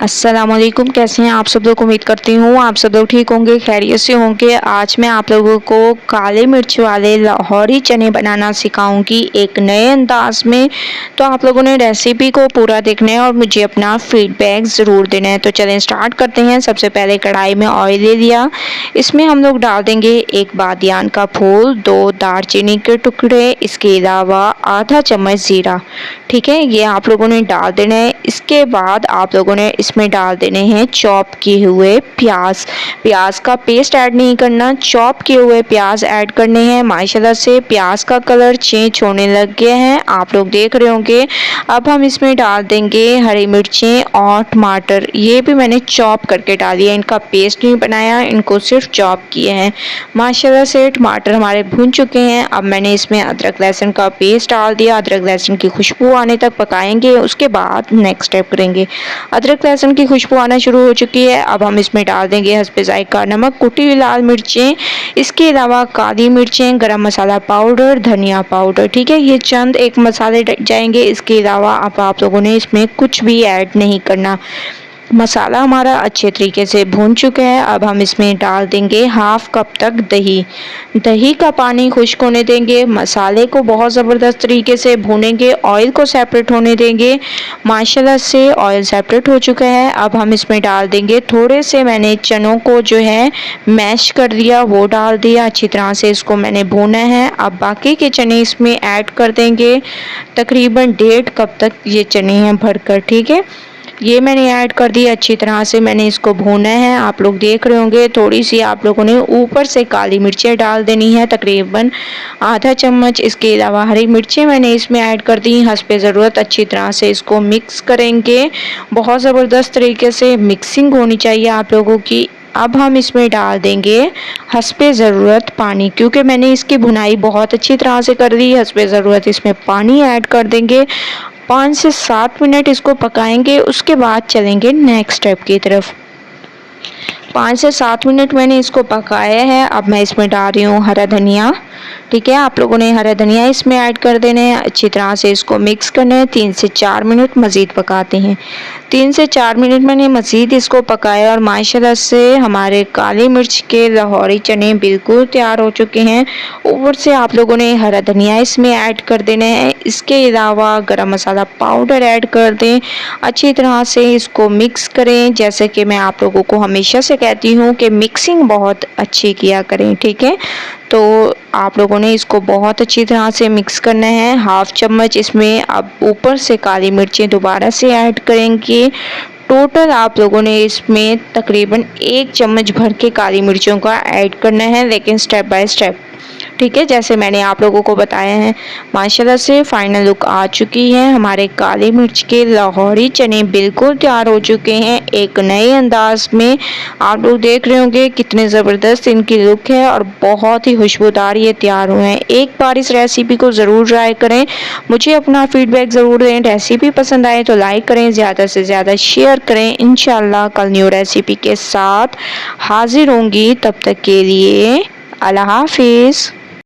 अस्सलामुअलैकुम। कैसे हैं आप सब लोग? उम्मीद करती हूँ आप सब लोग ठीक होंगे, खैरियत से होंगे। आज मैं आप लोगों को काले मिर्च वाले लाहौरी चने बनाना सिखाऊंगी एक नए अंदाज में। तो आप लोगों ने रेसिपी को पूरा देखना है और मुझे अपना फीडबैक ज़रूर देना है। तो चलें स्टार्ट करते हैं। सबसे पहले कढ़ाई में ऑयल ले लिया, इसमें हम लोग डाल देंगे एक बादियान का फूल, 2 दालचीनी के टुकड़े, इसके अलावा आधा चम्मच ज़ीरा। ठीक है, ये आप लोगों ने डाल देना है। इसके बाद आप लोगों ने इसमें डाल देने हैं चॉप किए हुए प्याज। प्याज का पेस्ट ऐड नहीं करना, चॉप किए हुए प्याज ऐड करने हैं। माशाल्लाह से प्याज का कलर चेंज होने लग गया है, आप लोग देख रहे होंगे। अब हम इसमें डाल देंगे हरी मिर्चें और टमाटर। ये भी मैंने चॉप करके डाली है, इनका पेस्ट नहीं बनाया, इनको सिर्फ चॉप किए हैं। माशाल्लाह से टमाटर हमारे भुन चुके हैं। अब मैंने इसमें अदरक लहसुन का पेस्ट डाल दिया। अदरक लहसुन की खुशबू आने तक पकाएंगे, उसके बाद नेक्स्ट स्टेप करेंगे। अदरक लहसुन की खुशबू आना शुरू हो चुकी है। अब हम इसमें डाल देंगे हस्बे ज़ायका नमक, कुटी हुई लाल मिर्चें, इसके अलावा काली मिर्चें, गरम मसाला पाउडर, धनिया पाउडर। ठीक है, ये चंद एक मसाले जाएंगे। इसके अलावा अब आप लोगों ने इसमें कुछ भी ऐड नहीं करना। मसाला हमारा अच्छे तरीके से भून चुका है। अब हम इसमें डाल देंगे हाफ कप तक दही। दही का पानी खुश्क होने देंगे। मसाले को बहुत ज़बरदस्त तरीके से भूनेंगे, ऑयल को सेपरेट होने देंगे। माशाल्लाह से ऑयल सेपरेट हो चुका है। अब हम इसमें डाल देंगे थोड़े से, मैंने चनों को जो है मैश कर दिया, वो डाल दिया। अच्छी तरह से इसको मैंने भूना है। अब बाकी के चने इसमें ऐड कर देंगे। तकरीबन 1.5 कप तक ये चने हैं भरकर। ठीक है, ये मैंने ऐड कर दी। अच्छी तरह से मैंने इसको भूना है, आप लोग देख रहे होंगे। थोड़ी सी आप लोगों ने ऊपर से काली मिर्चें डाल देनी है, तकरीबन आधा चम्मच। इसके अलावा हरी मिर्चें मैंने इसमें ऐड कर दी हस्बे ज़रूरत। अच्छी तरह से इसको मिक्स करेंगे, बहुत ज़बरदस्त तरीके से मिक्सिंग होनी चाहिए आप लोगों की। अब हम इसमें डाल देंगे हस्बे ज़रूरत पानी, क्योंकि मैंने इसकी भुनाई बहुत अच्छी तरह से कर दी। हस्बे ज़रूरत इसमें पानी ऐड कर देंगे। 5 से 7 मिनट इसको पकाएंगे, उसके बाद चलेंगे नेक्स्ट स्टेप की तरफ। 5 से 7 मिनट मैंने इसको पकाया है। अब मैं इसमें डाल रही हूँ हरा धनिया। ठीक है, आप लोगों ने हरा धनिया इसमें ऐड कर देना है। अच्छी तरह से इसको मिक्स करना है। 3 से 4 मिनट मज़ीद पकाते हैं। 3 से 4 मिनट मैंने मज़ीद इसको पकाया और माशाल्लाह से हमारे काली मिर्च के लाहौरी चने बिल्कुल तैयार हो चुके हैं। ऊपर से आप लोगों ने हरा धनिया इसमें ऐड कर देना है। इसके अलावा गरम मसाला पाउडर ऐड कर दें। अच्छी तरह से इसको मिक्स करें। जैसे कि मैं आप लोगों को हमेशा से कहती हूँ कि मिक्सिंग बहुत अच्छी किया करें। ठीक है, तो आप लोगों ने इसको बहुत अच्छी तरह से मिक्स करना है। हाफ चम्मच इसमें अब ऊपर से काली मिर्चें दोबारा से ऐड करेंगे। टोटल आप लोगों ने इसमें तकरीबन 1 चम्मच भर के काली मिर्चों का ऐड करना है, लेकिन स्टेप बाय स्टेप। ठीक है, जैसे मैंने आप लोगों को बताया है। माशाल्लाह से फाइनल लुक आ चुकी है। हमारे काली मिर्च के लाहौरी चने बिल्कुल तैयार हो चुके हैं एक नए अंदाज में। आप लोग देख रहे होंगे कितने ज़बरदस्त इनकी लुक है और बहुत ही खुशबूदार ये तैयार हुए हैं। एक बार इस रेसिपी को ज़रूर ट्राई करें, मुझे अपना फीडबैक ज़रूर दें। रेसिपी पसंद आए तो लाइक करें, ज़्यादा से ज़्यादा शेयर करें। इंशाल्लाह कल न्यू रेसिपी के साथ हाजिर होंगी। तब तक के लिए अल्लाह हाफिज़।